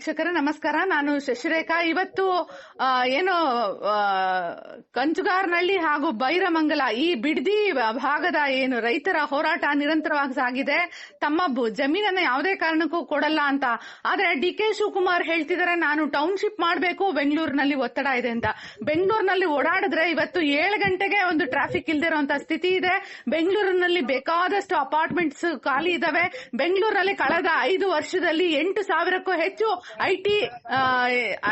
ವೀಕ್ಷಕರೇ ನಮಸ್ಕಾರ. ನಾನು ಶಶಿರೇಖಾ. ಇವತ್ತು ಏನು ಕಂಚುಗಾರನಹಳ್ಳಿ ಹಾಗೂ ಬೈರಮಂಗಲ ಈ ಬಿಡದಿ ಭಾಗದ ಏನು ರೈತರ ಹೋರಾಟ ನಿರಂತರವಾಗಿ ಸಾಗಿದೆ. ತಮ್ಮ ಜಮೀನನ್ನ ಯಾವುದೇ ಕಾರಣಕ್ಕೂ ಕೊಡಲ್ಲ ಅಂತ. ಆದ್ರೆ ಡಿ.ಕೆ. ಶಿವಕುಮಾರ್ ಹೇಳ್ತಿದ್ದಾರೆ ನಾನು ಟೌನ್ಶಿಪ್ ಮಾಡಬೇಕು, ಬೆಂಗಳೂರಿನಲ್ಲಿ ಒತ್ತಡ ಇದೆ ಅಂತ. ಬೆಂಗಳೂರಿನಲ್ಲಿ ಓಡಾಡಿದ್ರೆ ಇವತ್ತು 7 ಗಂಟೆಗೆ ಒಂದು ಟ್ರಾಫಿಕ್ ಇಲ್ದೇ ಇರುವಂತ ಸ್ಥಿತಿ ಇದೆ. ಬೆಂಗಳೂರಿನಲ್ಲಿ ಬೇಕಾದಷ್ಟು ಅಪಾರ್ಟ್ಮೆಂಟ್ಸ್ ಖಾಲಿ ಇದಾವೆ. ಬೆಂಗಳೂರಿನಲ್ಲಿ ಕಳೆದ 5 ವರ್ಷದಲ್ಲಿ 8,000ಕ್ಕೂ ಹೆಚ್ಚು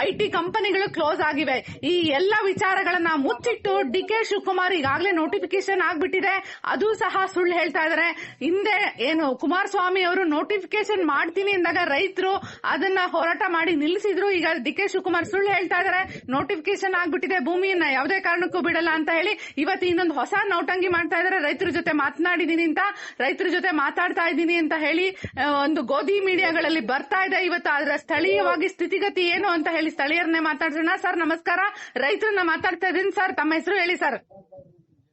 ಐಟಿ ಕಂಪನಿಗಳು ಕ್ಲೋಸ್ ಆಗಿವೆ. ಈ ಎಲ್ಲ ವಿಚಾರಗಳನ್ನ ಮುಚ್ಚಿಟ್ಟು ಡಿ.ಕೆ. ಶಿವಕುಮಾರ್ ಈಗಾಗಲೇ ನೋಟಿಫಿಕೇಶನ್ ಆಗ್ಬಿಟ್ಟಿದೆ, ಅದು ಸಹ ಸುಳ್ಳು ಹೇಳ್ತಾ ಇದಾರೆ. ಹಿಂದೆ ಏನು ಕುಮಾರಸ್ವಾಮಿ ಅವರು ನೋಟಿಫಿಕೇಶನ್ ಮಾಡ್ತೀನಿ ಅಂದಾಗ ರೈತರು ಅದನ್ನ ಹೋರಾಟ ಮಾಡಿ ನಿಲ್ಲಿಸಿದ್ರು. ಈಗ ಡಿ.ಕೆ. ಶಿವಕುಮಾರ್ ಸುಳ್ಳು ಹೇಳ್ತಾ ಇದಾರೆ, ನೋಟಿಫಿಕೇಶನ್ ಆಗ್ಬಿಟ್ಟಿದೆ, ಭೂಮಿಯನ್ನ ಯಾವುದೇ ಕಾರಣಕ್ಕೂ ಬಿಡಲ್ಲ ಅಂತ ಹೇಳಿ ಇವತ್ತು ಇನ್ನೊಂದು ಹೊಸ ನೌಟಂಗಿ ಮಾಡ್ತಾ ಇದಾರೆ. ರೈತರ ಜೊತೆ ಮಾತನಾಡಿದೀನಿ ಅಂತ, ರೈತರ ಜೊತೆ ಮಾತಾಡ್ತಾ ಇದ್ದೀನಿ ಅಂತ ಹೇಳಿ ಒಂದು ಗೋಧಿ ಮೀಡಿಯಾಗಳಲ್ಲಿ ಬರ್ತಾ ಇದೆ. ಇವತ್ತು ಅದರ ಸ್ಥಳೀಯವಾಗಿ ಸ್ಥಿತಿಗತಿ ಏನು ಅಂತ ಹೇಳಿ ಸ್ಥಳೀಯರನ್ನೇ ಮಾತಾಡ್ಸೋಣ. ಸರ್ ನಮಸ್ಕಾರ, ರೈತರನ್ನ ಮಾತಾಡ್ತಾ ಇದ್ದೀನಿ. ಸರ್ ತಮ್ಮ ಹೆಸರು ಹೇಳಿ ಸರ್.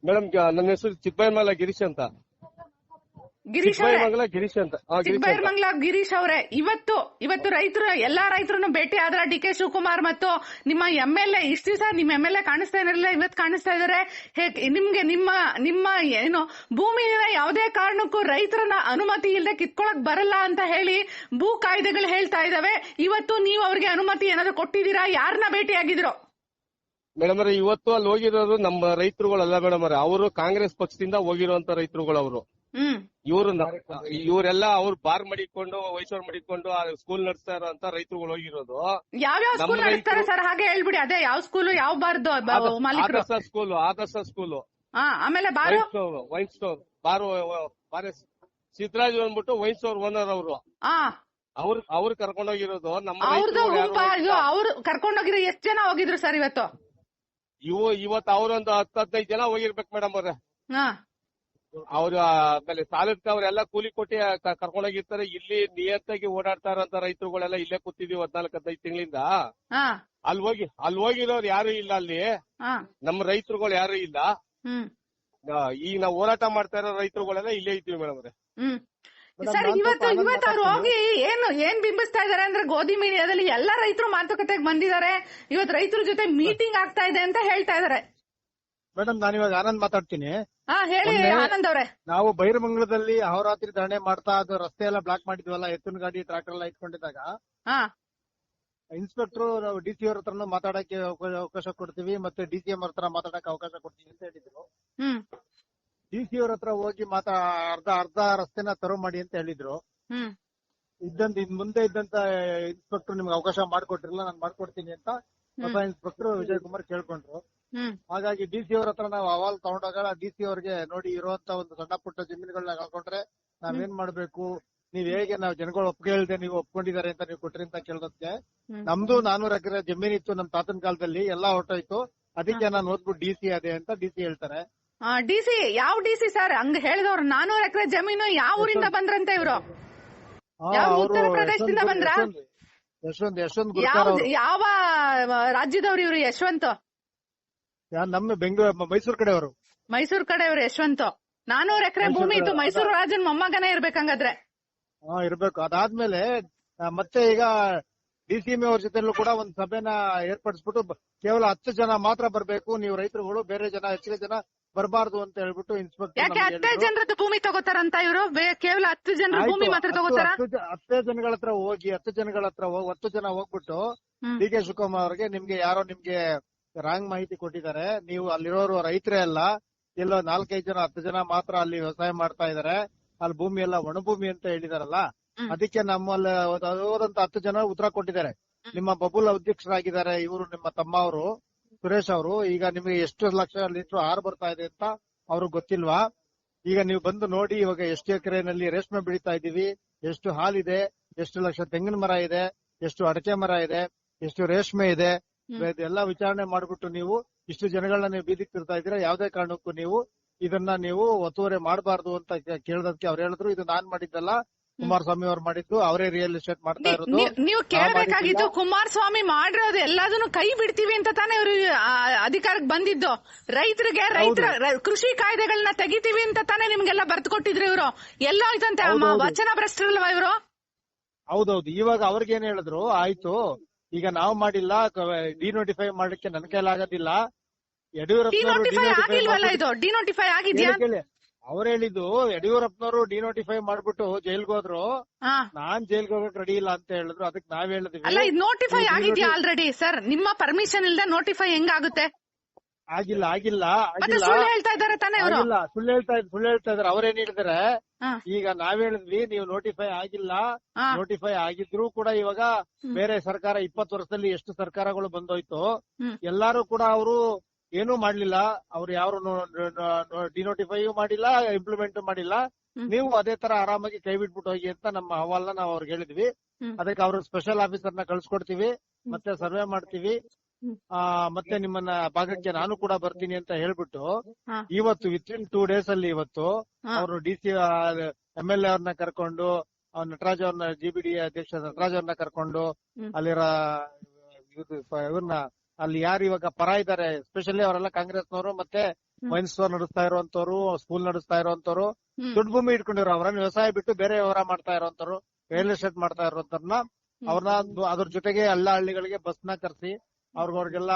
ಮೇಡಮ್ ನನ್ನ ಹೆಸರು ಚಿಕ್ಕಬೈರಮಂಗಲ ಗಿರೀಶ್ ಅಂತ. ಚಿಕ್ಕಬೈರಮಂಗಲ ಗಿರೀಶ್ ಅವರೇ, ಇವತ್ತು ರೈತರು ಎಲ್ಲಾ ರೈತರನ್ನು ಭೇಟಿ ಆದ್ರ ಡಿ.ಕೆ. ಶಿವಕುಮಾರ್ ಮತ್ತು ನಿಮ್ಮ MLA ಇಷ್ಟು ದಿವಸ ನಿಮ್ಮ MLA ಕಾಣಿಸ್ತಾ ಇರಲಿಲ್ಲ, ಇವತ್ತು ಕಾಣಿಸ್ತಾ ಇದಾರೆ. ನಿಮ್ಗೆ ನಿಮ್ಮ ಏನು ಭೂಮಿಯ ಯಾವುದೇ ಕಾರಣಕ್ಕೂ ರೈತರನ್ನ ಅನುಮತಿ ಇಲ್ಲದೆ ಕಿತ್ಕೊಳಕ್ ಬರಲ್ಲ ಅಂತ ಹೇಳಿ ಭೂ ಕಾಯ್ದೆಗಳು ಹೇಳ್ತಾ ಇದಾವೆ. ಇವತ್ತು ನೀವು ಅವ್ರಿಗೆ ಅನುಮತಿ ಏನಾದ್ರು ಕೊಟ್ಟಿದ್ದೀರಾ? ಯಾರನ್ನ ಭೇಟಿ ಆಗಿದ್ರು? ಮೇಡಮ್ ಅವ್ರೆ, ಇವತ್ತು ಅಲ್ಲಿ ಹೋಗಿರೋರು ನಮ್ಮ ರೈತರುಗಳಲ್ಲ ಮೇಡಮ್ ಅವ್ರೆ, ಅವರು ಕಾಂಗ್ರೆಸ್ ಪಕ್ಷದಿಂದ ಹೋಗಿರುವಂತ ರೈತರುಗಳು. ಅವರು ಇವರೆಲ್ಲ ಅವ್ರು ಬಾರ್ ಮಡಿಕೊಂಡು ವೈಸೂರು ಮಡಿಕೊಂಡು ಸ್ಕೂಲ್ ನಡೆಸ್ತಾ ಇರೋಂತ ರೈತರುಗಳು ಹೋಗಿರೋದು. ಯಾವ್ಯಾವ ಸ್ಕೂಲ್ ನಡೆಸ್ತಾರೆ ಸರ್? ಹಾಗೆ ಹೇಳ್ಬಿಡಿ. ಅದೇ ಯಾವ ಸ್ಕೂಲು, ಯಾವ ಬಾರ್ದು ಆದರ್ಶ ಸ್ಕೂಲು, ಆಮೇಲೆ ಬಾರು ವೈನ್ ಸ್ಟೋರ್, ಸಿದ್ದರಾಜ್ ಅಂದ್ಬಿಟ್ಟು ವೈನ್ ಸ್ಟೋರ್ ಓನರ್ ಅವರು. ಅವ್ರು ಕರ್ಕೊಂಡೋಗಿರೋದು ನಮ್ಮ ಅವ್ರು ಕರ್ಕೊಂಡೋಗಿರೋ ಎಷ್ಟು ಜನ ಹೋಗಿದ್ರು ಸರ್ ಇವತ್ತು? ಇವತ್ತು ಅವ್ರೊಂದು 10-15 ಜನ ಹೋಗಿರ್ಬೇಕು ಮೇಡಮ್ ಅವ್ರೆ. ಅವ್ರ ಆಮೇಲೆ ತಾಲೂಕ್ ಅವರೆಲ್ಲ ಕೂಲಿ ಕೊಟ್ಟಿ ಕರ್ಕೊಂಡೋಗಿರ್ತಾರೆ. ಇಲ್ಲಿ ನಿಯತ್ತಾಗಿ ಓಡಾಡ್ತಾ ಇರೋಂತ ರೈತರುಗಳೆಲ್ಲ ಇಲ್ಲೇ ಕೂತಿದೀವಿ 14-15 ತಿಂಗಳಿಂದ. ಅಲ್ಲಿ ಹೋಗಿರೋರು ಯಾರು ಇಲ್ಲ, ಅಲ್ಲಿ ನಮ್ಮ ರೈತರುಗಳು ಯಾರು ಇಲ್ಲ. ಈಗ ನಾವು ಹೋರಾಟ ಮಾಡ್ತಾ ಇರೋ ರೈತರುಗಳೆಲ್ಲ ಇಲ್ಲೇ ಇದ್ದೀವಿ ಮೇಡಮ್ ಅವ್ರೆ. ಸರ್ ಇವತ್ತು ಅವ್ರು ಹೋಗಿ ಏನ್ ಬಿಂಬಿಸ್ತಾ ಇದಾರೆ ಅಂದ್ರೆ ಗೋಧಿ ಮೀಡಿಯಾದಲ್ಲಿ ಎಲ್ಲಾ ರೈತರು ಮಾತುಕತೆಗೆ ಬಂದಿದ್ದಾರೆ, ಇವತ್ತು ರೈತರ ಜೊತೆ ಮೀಟಿಂಗ್ ಆಗ್ತಾ ಇದೆ ಅಂತ ಹೇಳ್ತಾ ಇದಾರೆ. ಮೇಡಮ್ ನಾನಿವಾಗ ಆನಂದ್ ಮಾತಾಡ್ತೀನಿ. ಹೇಳಿ ಆನಂದ್ ಅವರೇ. ನಾವು ಬೈರಮಂಗಲದಲ್ಲಿ ಅಹೋರಾತ್ರಿ ಧರಣಿ ಮಾಡ್ತಾ ಅದು ರಸ್ತೆ ಎಲ್ಲ ಬ್ಲಾಕ್ ಮಾಡಿದ್ವಲ್ಲ, ಎತ್ತಿನ ಗಾಡಿ ಟ್ರಾಕ್ಟರ್ ಎಲ್ಲ ಇಟ್ಕೊಂಡಿದ್ದಾಗ ಇನ್ಸ್ಪೆಕ್ಟರ್ ಡಿಸಿ ಅವ್ರ ಹತ್ರನು ಮಾತಾಡಕ್ಕೆ ಅವಕಾಶ ಕೊಡ್ತೀವಿ, ಮತ್ತೆ DCM ಅವ್ರ ಹತ್ರ ಮಾತಾಡಕ್ಕೆ ಅವಕಾಶ ಕೊಡ್ತೀವಿ ಅಂತ ಹೇಳಿದ್ರು. DC ಅವ್ರ ಹತ್ರ ಹೋಗಿ ಅರ್ಧ ರಸ್ತೆನ ತೆರವು ಮಾಡಿ ಅಂತ ಹೇಳಿದ್ರು. ಮುಂದೆ ಇದ್ದಂತ ಇನ್ಸ್ಪೆಕ್ಟರ್ ನಿಮ್ಗೆ ಅವಕಾಶ ಮಾಡ್ಕೊಟ್ಟಿರಲ್ಲ, ನಾನು ಮಾಡ್ಕೊಡ್ತೀನಿ ಅಂತ ಹೊಸ ಇನ್ಸ್ಪೆಕ್ಟರ್ ವಿಜಯ್ ಕುಮಾರ್ ಕೇಳ್ಕೊಂಡ್ರು. ಹಾಗಾಗಿ DC ಅವ್ರ ಹತ್ರ ನಾವು ಅಹವಾಲ್ ತಗೊಂಡಾಗ DC ಅವ್ರಿಗೆ ನೋಡಿ ಇರುವಂತ ಒಂದು ಸಣ್ಣ ಪುಟ್ಟ ಜಮೀನುಗಳನ್ನ ಕಳ್ಕೊಂಡ್ರೆ ನಾವೇನ್ ಮಾಡ್ಬೇಕು, ನೀವ್ ಹೇಗೆ ನಾವು ಜನಗಳು ಒಪ್ಪಿಗೆ ನೀವು ಒಪ್ಕೊಂಡಿದ್ದಾರೆ ಅಂತ ನೀವು ಕೊಟ್ರಿ ಅಂತ ಕೇಳೋದಕ್ಕೆ, ನಮ್ದು 400 ಎಕರೆ ಜಮೀನಿತ್ತು ನಮ್ ತಾತನ ಕಾಲದಲ್ಲಿ, ಎಲ್ಲಾ ಹೊರಟೋಯ್ತು, ಅದಕ್ಕೆ ನಾನು ಓದ್ಬಿಟ್ಟು DC ಅದೇ ಅಂತ DC ಹೇಳ್ತಾರೆ. DC ಯಾವ DC ಸರ್? ಹಂಗ ಹೇಳಿದವ್ರು 400 ಎಕರೆ ಜಮೀನು ಯಾವ ಊರಿಂದ ಬಂದ್ರಂತೆ ಇವರು? ಉತ್ತರ ಪ್ರದೇಶದಿಂದ ಬಂದ್ರ? ಯಶವಂತ್ ಯಾವ ರಾಜ್ಯದವ್ರು ಇವ್ರು? ಯಶವಂತ್ ನಮ್ಮ ಬೆಂಗಳೂರು ಮೈಸೂರು ಕಡೆಯವರು. ಮೈಸೂರು ಕಡೆಯವರು ಯಶವಂತ್. 400 ಎಕರೆ ಭೂಮಿ ಇತ್ತು, ಮೈಸೂರು ರಾಜನ್ ಮೊಮ್ಮಗನೇ ಇರ್ಬೇಕಂಗಾದ್ರೆ. ಇರ್ಬೇಕು. ಅದಾದ್ಮೇಲೆ ಮತ್ತೆ ಈಗ DCM ಅವ್ರ ಜೊತೆಲೂ ಕೂಡ ಒಂದು ಸಭೆನ ಏರ್ಪಡಿಸ್ಬಿಟ್ಟು ಕೇವಲ 10 ಜನ ಮಾತ್ರ ಬರ್ಬೇಕು, ನೀವು ರೈತರುಗಳು ಬೇರೆ ಜನ ಹೆಚ್ಚಿಗೆ ಜನ ಬರಬಾರ್ದು ಅಂತ ಹೇಳ್ಬಿಟ್ಟು ಇನ್ಸ್ಪೆಕ್ಟರ್. ಯಾಕೆ 10 ಜನರದ್ದು ಭೂಮಿ ತಗೋತಾರಂತ ಇವರು? ಕೇವಲ 10 ಜನರ ಭೂಮಿ ಮಾತ್ರ ತಗೋತಾರ? 10 ಜನಗಳ ಹತ್ರ ಹೋಗಿ 10 ಜನ ಹೋಗ್ಬಿಟ್ಟು ಡಿ.ಕೆ. ಶಿವಕುಮಾರ್ ಅವ್ರಿಗೆ ನಿಮ್ಗೆ ಯಾರೋ ನಿಮ್ಗೆ ರಾಂಗ್ ಮಾಹಿತಿ ಕೊಟ್ಟಿದ್ದಾರೆ, ನೀವು ಅಲ್ಲಿರೋರು ರೈತರೇ ಅಲ್ಲ, ಎಲ್ಲೋ 4-5 ಜನ 10 ಜನ ಮಾತ್ರ ಅಲ್ಲಿ ವ್ಯವಸಾಯ ಮಾಡ್ತಾ ಇದಾರೆ, ಅಲ್ಲಿ ಭೂಮಿ ಎಲ್ಲ ಒಣಭೂಮಿ ಅಂತ ಹೇಳಿದಾರಲ್ಲ, ಅದಕ್ಕೆ ನಮ್ಮಲ್ಲಿ ಹೋದಂತ 10 ಜನ ಉತ್ತರ ಕೊಟ್ಟಿದ್ದಾರೆ. ನಿಮ್ಮ ಬಬುಲ್ ಅಧ್ಯಕ್ಷರಾಗಿದ್ದಾರೆ ಇವರು, ನಿಮ್ಮ ತಮ್ಮ ಅವರು ಸುರೇಶ್ ಅವರು. ಈಗ ನಿಮಗೆ ಎಷ್ಟು ಲಕ್ಷ ಲೀಟರ್ ಆರು ಬರ್ತಾ ಇದೆ ಅಂತ ಅವ್ರಿಗೆ ಗೊತ್ತಿಲ್ವಾ? ಈಗ ನೀವು ಬಂದು ನೋಡಿ, ಇವಾಗ ಎಷ್ಟು ಎಕರೆನಲ್ಲಿ ರೇಷ್ಮೆ ಬೆಳೀತಾ ಇದೀವಿ, ಎಷ್ಟು ಹಾಲಿದೆ, ಎಷ್ಟು ಲಕ್ಷ ತೆಂಗಿನ ಮರ ಇದೆ, ಎಷ್ಟು ಅಡಕೆ ಮರ ಇದೆ, ಎಷ್ಟು ರೇಷ್ಮೆ ಇದೆ, ಇದೆಲ್ಲ ವಿಚಾರಣೆ ಮಾಡ್ಬಿಟ್ಟು ನೀವು ಇಷ್ಟು ಜನಗಳನ್ನ ನೀವು ಬೀದಿಗೆ ತಿರ್ತಾ ಇದ್ದೀರಾ, ಯಾವ್ದೇ ಕಾರಣಕ್ಕೂ ನೀವು ಇದನ್ನ ನೀವು ಒತ್ತುವರಿ ಮಾಡಬಾರ್ದು ಅಂತ ಕೇಳೋದಕ್ಕೆ ಅವ್ರು ಹೇಳಿದ್ರು, ಇದು ನಾನ್ ಮಾಡಿದ್ದಲ್ಲ, ಕುಮಾರಸ್ವಾಮಿ ಅವ್ರು ಮಾಡಿದ್ದು, ಅವರೇ ರಿಯಲ್ ಎಸ್ಟೇಟ್ ಮಾಡ್ತಾ ಇರೋದು. ನೀವು ಕೇಳಬೇಕಾಗಿತ್ತು, ಕುಮಾರಸ್ವಾಮಿ ಮಾಡಿರೋದು ಎಲ್ಲದನ್ನು ಕೈ ಬಿಡ್ತೀವಿ ಅಂತ ತಾನೇ ಇವರು ಅಧಿಕಾರಕ್ಕೆ ಬಂದಿದ್ದು. ರೈತರ ಕೃಷಿ ಕಾಯ್ದೆಗಳನ್ನ ತೆಗಿತೀವಿ ಅಂತ ತಾನೇ ನಿಮ್ಗೆಲ್ಲ ಬರ್ದು ಕೊಟ್ಟಿದ್ರು ಇವರು. ಎಲ್ಲ ಹೋಯ್ತಂತೆ, ವಚನ ಭ್ರಷ್ಟರಲ್ವಾ ಇವರು? ಹೌದೌದು. ಇವಾಗ ಅವ್ರಿಗೇನ್ ಹೇಳಿದ್ರು, ಆಯ್ತು ಈಗ ನಾವು ಮಾಡಿಲ್ಲ, ಡಿನೋಟಿಫೈ ಮಾಡ್ಲಿಕ್ಕೆ ನನ್ನ ಕೈಲಾಗೋದಿಲ್ಲ, ಯಡಿಯೂರಪ್ಪನವರು ಡಿನೋಟಿಫೈ ಆಗಿದ್ಯಾ? ಅವ್ರು ಹೇಳಿದ್ದು ಯಡಿಯೂರಪ್ಪನವರು ಡಿನೋಟಿಫೈ ಮಾಡ್ಬಿಟ್ಟು ಜೈಲ್ಗೆ ಹೋದ್ರು, ನಾನ್ ಜೈಲ್ಗೆ ಹೋಗಕ್ ರೆಡಿ ಇಲ್ಲ ಅಂತ ಹೇಳಿದ್ರು. ಅದಕ್ಕೆ ನಾವ್ ಹೇಳಿದ್ವಿ ಅಲ್ಲ, ಇದು ನೋಟಿಫೈ ಆಗಿದ್ಯಾ ಆಲ್ರೆಡಿ? ಸರ್, ನಿಮ್ಮ ಪರ್ಮಿಷನ್ ಇಲ್ದ ನೋಟಿಫೈ ಹೆಂಗಾಗುತ್ತೆ? ಆಗಿಲ್ಲ ಸುಳ್ಳು ಹೇಳ್ತಾ ಇದಾರೆ ತಾನೇ ಅವರು? ಸುಳ್ಳು ಹೇಳ್ತಾ ಇದಾರೆ. ಅವ್ರೇನ್ ಹೇಳಿದಾರೆ, ಈಗ ನಾವ್ ಹೇಳಿದ್ವಿ ನೀವು ನೋಟಿಫೈ ಆಗಿಲ್ಲ, ನೋಟಿಫೈ ಆಗಿದ್ರು ಕೂಡ ಇವಾಗ ಬೇರೆ ಸರ್ಕಾರ 20 ವರ್ಷದಲ್ಲಿ ಎಷ್ಟು ಸರ್ಕಾರಗಳು ಬಂದೋಯ್ತು, ಎಲ್ಲಾರು ಕೂಡ ಅವರು ಏನೂ ಮಾಡ್ಲಿಲ್ಲ, ಅವ್ರು ಯಾರು ಡಿನೋಟಿಫೈ ಮಾಡಿಲ್ಲ, ಇಂಪ್ಲಿಮೆಂಟ್ ಮಾಡಿಲ್ಲ, ನೀವು ಅದೇ ತರ ಆರಾಮಾಗಿ ಕೈ ಬಿಟ್ಬಿಟ್ಟು ಹೋಗಿ ಅಂತ ನಮ್ಮ ಅಹವಾಲ್ನ ನಾವು ಅವ್ರಿಗೆ ಹೇಳಿದ್ವಿ. ಅದಕ್ಕೆ ಅವ್ರು ಸ್ಪೆಷಲ್ ಆಫೀಸರ್ನ ಕಳ್ಸಿಕೊಡ್ತೀವಿ, ಮತ್ತೆ ಸರ್ವೆ ಮಾಡ್ತೀವಿ, ಮತ್ತೆ ನಿಮ್ಮನ್ನ ಭಾಗಕ್ಕೆ ನಾನು ಕೂಡ ಬರ್ತೀನಿ ಅಂತ ಹೇಳ್ಬಿಟ್ಟು ಇವತ್ತು ವಿತಿನ್ 2 days ಅಲ್ಲಿ ಇವತ್ತು ಅವರು DC MLA ಅವ್ರನ್ನ ಕರ್ಕೊಂಡು, ನಟರಾಜ್ ಅವ್ರನ್ನ, GBD ಅಧ್ಯಕ್ಷ ನಟರಾಜ್ ಅವ್ರನ್ನ ಕರ್ಕೊಂಡು, ಅಲ್ಲಿರೋ ಇವ್ರನ್ನ, ಅಲ್ಲಿ ಯಾರು ಇವಾಗ ಪರ ಇದ್ದಾರೆ, ಸ್ಪೆಷಲಿ ಅವರೆಲ್ಲ ಕಾಂಗ್ರೆಸ್ನವರು, ಮತ್ತೆ ವೈನ್ ಸ್ಟೋರ್ ನಡೆಸ್ತಾ ಇರುವಂತವ್ರು, ಸ್ಕೂಲ್ ನಡೆಸ್ತಾ ಇರುವಂತವ್ರು, ದೊಡ್ಡ ಭೂಮಿ ಇಟ್ಕೊಂಡಿರೋ, ಅವ್ರನ್ನ ವ್ಯವಸಾಯ ಬಿಟ್ಟು ಬೇರೆ ವ್ಯವಹಾರ ಮಾಡ್ತಾ ಇರುವಂತವ್ರು, ರಿಯಲ್ ಎಸ್ಟೇಟ್ ಮಾಡ್ತಾ ಇರುವಂತವ್ರನ್ನ, ಅವ್ರನ್ನ ಅದ್ರ ಜೊತೆಗೆ ಎಲ್ಲ ಹಳ್ಳಿಗಳಿಗೆ ಬಸ್ನ ಕರ್ಸಿ ಅವ್ರಿಗೆಲ್ಲ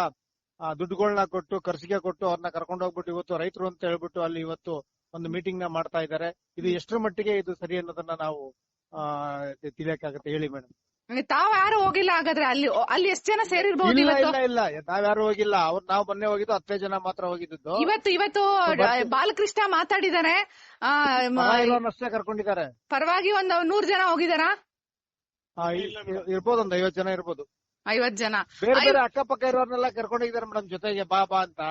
ದುಡ್ಡುಗಳನ್ನ ಕೊಟ್ಟು, ಖರ್ಚಿಗೆ ಕೊಟ್ಟು ಅವ್ರನ್ನ ಕರ್ಕೊಂಡು ಹೋಗ್ಬಿಟ್ಟು ಇವತ್ತು ರೈತರು ಅಂತ ಹೇಳ್ಬಿಟ್ಟು ಅಲ್ಲಿ ಇವತ್ತು ಒಂದು ಮೀಟಿಂಗ್ ನ ಮಾಡ್ತಾ ಇದ್ದಾರೆ. ಇದು ಎಷ್ಟರ ಮಟ್ಟಿಗೆ ಇದು ಸರಿ ಅನ್ನೋದನ್ನ ನಾವು ತಿಳಿಯಕ್ಕಾಗತ್ತೆ ಹೇಳಿ ಮೇಡಮ್? ತಾವ್ ಯಾರು ಹೋಗಿಲ್ಲ ಹಾಗಾದ್ರೆ? ಅಲ್ಲಿ ಎಷ್ಟು ಜನ ಸೇರಿರ್ಬಹುದು? ಇಲ್ಲ, ನಾವ್ಯಾರು ಹೋಗಿಲ್ಲ. ನಾವು ಮೊನ್ನೆ ಹೋಗಿದ್ದು 10 ಜನ ಮಾತ್ರ ಹೋಗಿದ್ದು. ಇವತ್ತು ಬಾಲಕೃಷ್ಣ ಮಾತಾಡಿದ್ದಾರೆ, ಅಷ್ಟೇ ಕರ್ಕೊಂಡಿದ್ದಾರೆ. ಪರವಾಗಿ ಒಂದು 100 ಜನ ಹೋಗಿದಾರಾ? ಇರ್ಬೋದು, ಒಂದು 50 ಜನ ಇರ್ಬೋದು. 50 ಜನ ಬೇರೆ ಅಕ್ಕಪಕ್ಕ ಇರೋರ್ನೆಲ್ಲ ಕರ್ಕೊಂಡಿದ್ದಾರೆ ಮೇಡಮ್ ಜೊತೆಗೆ, ಬಾ ಅಂತ.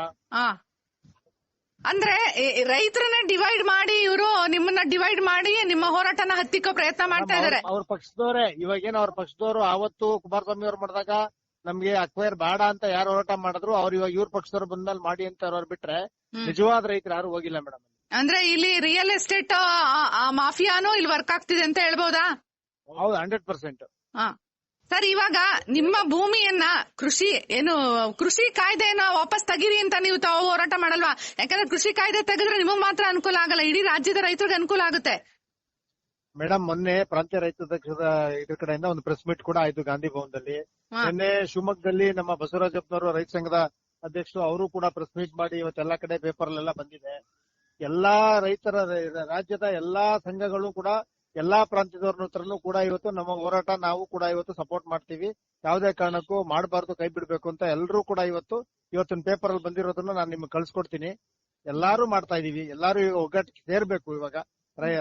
ಅಂದ್ರೆ ರೈತರನ್ನ ಡಿವೈಡ್ ಮಾಡಿ ಇವರು ನಿಮ್ಮನ್ನ ಡಿವೈಡ್ ಮಾಡಿ ನಿಮ್ಮ ಹೋರಾಟನ ಹತ್ತಿಕ್ಕೋ ಪ್ರಯತ್ನ ಮಾಡ್ತಾ ಇದಾರೆ. ಅವ್ರ ಪಕ್ಷದವರೇ ಇವಾಗೇನು, ಅವ್ರ ಪಕ್ಷದವರು ಆವತ್ತು ಕುಮಾರಸ್ವಾಮಿ ಅವ್ರು ಮಾಡಿದಾಗ ನಮ್ಗೆ ಅಕ್ವೈರ್ ಬೇಡ ಅಂತ ಯಾರು ಹೋರಾಟ ಮಾಡಿದ್ರು, ಅವ್ರು ಇವಾಗ ಇವ್ರ ಪಕ್ಷದವ್ರು ಬಂದ್ಮೇಲೆ ಮಾಡಿ ಅಂತ ಅವ್ರು ಬಿಟ್ರೆ ನಿಜವಾದ ರೈತರು ಯಾರು ಹೋಗಿಲ್ಲ ಮೇಡಮ್. ಅಂದ್ರೆ ಇಲ್ಲಿ ರಿಯಲ್ ಎಸ್ಟೇಟ್ ಮಾಫಿಯಾನು ಇಲ್ಲಿ ವರ್ಕ್ ಆಗ್ತಿದೆ ಅಂತ ಹೇಳ್ಬೋದಾ? ಹೌದು, 100%. ಸರ್, ಇವಾಗ ನಿಮ್ಮ ಭೂಮಿಯನ್ನ ಕೃಷಿ ಕಾಯ್ದೆಯನ್ನ ವಾಪಸ್ ತೆಗೀರಿ ಅಂತ ನೀವು ಹೋರಾಟ ಮಾಡಲ್ವಾ? ಯಾಕಂದ್ರೆ ಕೃಷಿ ಕಾಯ್ದೆ ತೆಗೆದ್ರೆ ನಿಮಗ್ ಮಾತ್ರ ಅನುಕೂಲ ಆಗಲ್ಲ, ಇಡೀ ರಾಜ್ಯದ ರೈತರಿಗೆ ಅನುಕೂಲ ಆಗುತ್ತೆ. ಮೇಡಮ್, ಮೊನ್ನೆ ಪ್ರಾಂತ್ಯ ರೈತಾಧ್ಯಕ್ಷದ ಇದ್ರ ಕಡೆಯಿಂದ ಒಂದು ಪ್ರೆಸ್ ಮೀಟ್ ಕೂಡ ಆಯ್ತು ಗಾಂಧಿ ಭವನದಲ್ಲಿ. ನಿನ್ನೆ ಶಿವಮೊಗ್ಗದಲ್ಲಿ ನಮ್ಮ ಬಸವರಾಜಪ್ಪನವರು ರೈತ ಸಂಘದ ಅಧ್ಯಕ್ಷರು, ಅವರು ಕೂಡ ಪ್ರೆಸ್ ಮೀಟ್ ಮಾಡಿ ಇವತ್ತೆಲ್ಲಾ ಕಡೆ ಪೇಪರ್ ಅಲ್ಲೆಲ್ಲ ಬಂದಿದೆ. ಎಲ್ಲಾ ರೈತರ ರಾಜ್ಯದ ಎಲ್ಲಾ ಸಂಘಗಳು ಕೂಡ ಎಲ್ಲಾ ಪ್ರಾಂತ್ಯದವ್ರ ಹತ್ರನೂ ಕೂಡ ಇವತ್ತು ನಮ್ಮ ಹೋರಾಟ ನಾವು ಕೂಡ ಇವತ್ತು ಸಪೋರ್ಟ್ ಮಾಡ್ತೀವಿ. ಯಾವುದೇ ಕಾರಣಕ್ಕೂ ಮಾಡಬಾರ್ದು, ಕೈ ಬಿಡ್ಬೇಕು ಅಂತ ಎಲ್ಲರೂ ಕೂಡ ಇವತ್ತಿನ ಪೇಪರ್ ಅಲ್ಲಿ ಬಂದಿರೋದನ್ನ ನಾನು ನಿಮ್ಗೆ ಕಳ್ಸಿಕೊಡ್ತೀನಿ. ಎಲ್ಲಾರು ಮಾಡ್ತಾ ಇದೀವಿ, ಎಲ್ಲಾರು ಈಗ ಒಗ್ಗಟ್ಟಿಗೆ ಸೇರ್ಬೇಕು. ಇವಾಗ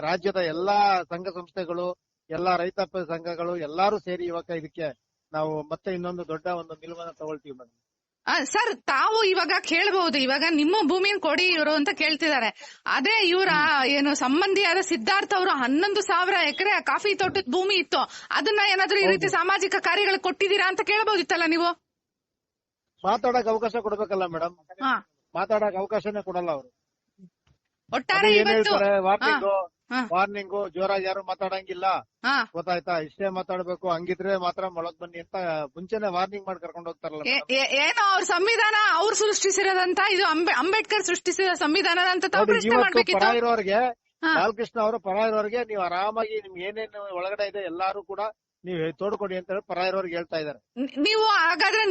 ರಾಜ್ಯದ ಎಲ್ಲಾ ಸಂಘ ಸಂಸ್ಥೆಗಳು, ಎಲ್ಲಾ ರೈತಾಪಿ ಸಂಘಗಳು ಎಲ್ಲಾರು ಸೇರಿ ಇವಾಗ ಇದಕ್ಕೆ ನಾವು ಮತ್ತೆ ಇನ್ನೊಂದು ದೊಡ್ಡ ಒಂದು ನಿಲುವನ್ನ ತಗೊಳ್ತೀವಿ ಮೇಡಮ್. ಸರ್, ತಾವು ಇವಾಗ ಕೇಳಬಹುದು, ಇವಾಗ ನಿಮ್ಮ ಭೂಮಿಯನ್ನು ಕೊಡಿ ಇವರು ಅಂತ ಕೇಳ್ತಿದ್ದಾರೆ. ಅದೇ ಇವರ ಸಂಬಂಧಿಯಾದ ಸಿದ್ಧಾರ್ಥ ಅವರು 11,000 ಎಕರೆ ಕಾಫಿ ತೋಟದ ಭೂಮಿ ಇತ್ತು, ಅದನ್ನ ಏನಾದ್ರೂ ಈ ರೀತಿ ಸಾಮಾಜಿಕ ಕಾರ್ಯಗಳು ಕೊಟ್ಟಿದ್ದೀರಾ ಅಂತ ಕೇಳಬಹುದಿತ್ತಲ್ಲ ನೀವು? ಮಾತಾಡಕ್ ಅವಕಾಶ ಕೊಡ್ಬೇಕಲ್ಲ ಮೇಡಮ್, ಮಾತಾಡಕ್ ಅವಕಾಶನೇ ಕೊಡಲ್ಲ ಅವರು. ಒಟ್ಟಾರೆ ವಾರ್ನಿಂಗು ಜೋರಾಗಿ ಯಾರು ಮಾತಾಡಂಗಿಲ್ಲ, ಗೊತ್ತಾಯ್ತಾ? ಇಷ್ಟೇ ಮಾತಾಡ್ಬೇಕು, ಹಂಗಿದ್ರೆ ಮಾತ್ರ ಒಳಗ್ ಬನ್ನಿ ಅಂತ ಮುಂಚೆನೆ ವಾರ್ನಿಂಗ್ ಮಾಡಿ ಕರ್ಕೊಂಡು ಹೋಗ್ತಾರಲ್ಲ. ಏನೋ ಅವ್ರ ಸಂವಿಧಾನ ಅವ್ರು ಸೃಷ್ಟಿಸಿರೋದಂತ, ಇದು ಅಂಬೇಡ್ಕರ್ ಸೃಷ್ಟಿಸಿದ ಸಂವಿಧಾನ ಅಂತ ಪರ ಇರೋರಿಗೆ, ಬಾಲಕೃಷ್ಣ ಅವರು ಪರ ಇರೋರಿಗೆ ನೀವು ಆರಾಮಾಗಿ ನಿಮ್ಗೆ ಏನೇನು ಒಳಗಡೆ ಇದೆ ಎಲ್ಲಾರು ಕೂಡ ನೀವ್ ತೋಡ್ಕೊಡಿ ಅಂತ ಹೇಳಿ ಪರ ಇರೋರಿಗೆ ಹೇಳ್ತಾ ಇದಾರೆ. ನೀವು ಹಾಗಾದ್ರೆ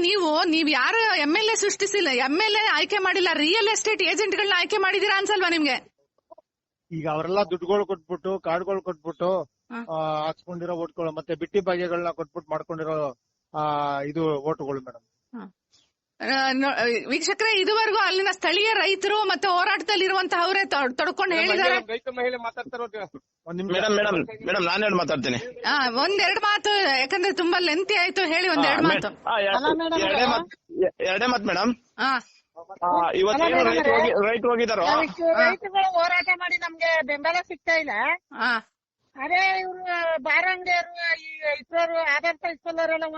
ನೀವ್ ಯಾರು MLA ಸೃಷ್ಟಿಸಿಲ್ಲ, MLA ಆಯ್ಕೆ ಮಾಡಿಲ್ಲ, ರಿಯಲ್ ಎಸ್ಟೇಟ್ ಏಜೆಂಟ್ ಗಳನ್ನ ಆಯ್ಕೆ ಮಾಡಿದೀರಾ ಅನ್ಸಲ್ವಾ ನಿಮ್ಗೆ? ಈಗ ಅವರೆಲ್ಲ ದುಡ್ಡುಗಳು ಕೊಟ್ಬಿಟ್ಟು, ಕಾರ್ಡ್ಗಳು ಕೊಟ್ಬಿಟ್ಟು ಹಾಕ್ಸ್ಕೊಂಡಿರೋ ಓಟ್ಗಳು, ಮತ್ತೆ ಬಿಟ್ಟಿ ಭಾಗ್ಯಗಳನ್ನ ಕೊಟ್ಬಿಟ್ಟು ಮಾಡ್ಕೊಂಡಿರೋ ಇದು ಓಟುಗಳು ಮೇಡಮ್. ವೀಕ್ಷಕರೇ, ಇದುವರೆಗೂ ಅಲ್ಲಿನ ಸ್ಥಳೀಯ ರೈತರು ಮತ್ತೆ ಹೋರಾಟದಲ್ಲಿ ಇರುವಂತಹವರೇ ತೊಡ್ಕೊಂಡು ಹೇಳಿದ್ದಾರೆ. ರೈತ ಮಹಿಳೆ ಮಾತಾಡ್ತಾರೋ ಮೇಡಮ್, ನಾನೇನು ಮಾತಾಡ್ತೀನಿ. 1-2 ಮಾತು, ಯಾಕಂದ್ರೆ ತುಂಬಾ ಲೆಂತಿ ಆಯ್ತು, ಹೇಳಿ 1-2 ಮಾತು. ಎರಡೇ ಮಾತು ಮೇಡಮ್. ಇವತ್ತೇನು ರೈತರು ಹೋಗಿದಾರೋ, ರೈತರುಗಳು ಹೋರಾಟ ಮಾಡಿ ನಮ್ಗೆ ಬೆಂಬಲ ಸಿಗ್ತಾ ಇಲ್ಲ. ಅದೇ ಇವ್ರು ಬಾರ ಅಂಗಡಿಯವರು, ಇಸ್ರೋರು, ಆಧಾರ್ ಇಸ್ಕೊಳ್ಳೋರೆಲ್ಲ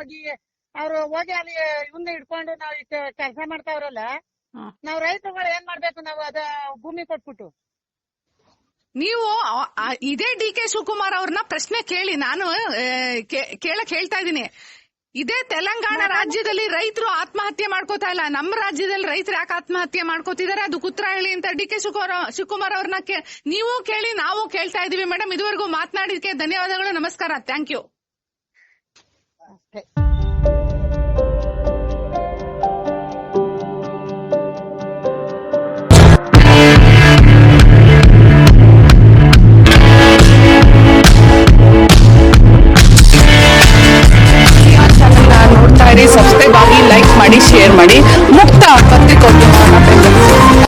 ಹೋಗಿ ಅಲ್ಲಿ ಇವನ್ನ ಹಿಡ್ಕೊಂಡು ನಾವ್ ಕೆಲಸ ಮಾಡ್ತಾವ್ರಲ್ಲ, ನಾವ್ ರೈತರುಗಳು ಏನ್ ಮಾಡ್ಬೇಕು? ನಾವು ಅದ ಭೂಮಿ ಕೊಟ್ಬಿಟ್ಟು ನೀವು ಇದೇ DK ಶಿವಕುಮಾರ್ ಅವ್ರನ್ನ ಪ್ರಶ್ನೆ ಕೇಳಿ, ನಾನು ಕೇಳಕ್ ಹೇಳ್ತಾ ಇದ್ದೀನಿ. ಇದೇ ತೆಲಂಗಾಣ ರಾಜ್ಯದಲ್ಲಿ ರೈತರು ಆತ್ಮಹತ್ಯೆ ಮಾಡ್ಕೋತಾ ಇಲ್ಲ, ನಮ್ಮ ರಾಜ್ಯದಲ್ಲಿ ರೈತರು ಯಾಕೆ ಆತ್ಮಹತ್ಯೆ ಮಾಡ್ಕೋತಿದ್ದಾರೆ, ಅದು ಉತ್ತರ ಹೇಳಿ ಅಂತ DK ಶಿವಕುಮಾರ್ ಅವ್ರನ್ನ ನೀವು ಕೇಳಿ, ನಾವು ಕೇಳ್ತಾ ಇದೀವಿ. ಮೇಡಮ್, ಇದುವರೆಗೂ ಮಾತನಾಡಿದಕ್ಕೆ ಧನ್ಯವಾದಗಳು, ನಮಸ್ಕಾರ, ಥ್ಯಾಂಕ್ ಯು. ಅಷ್ಟೇ.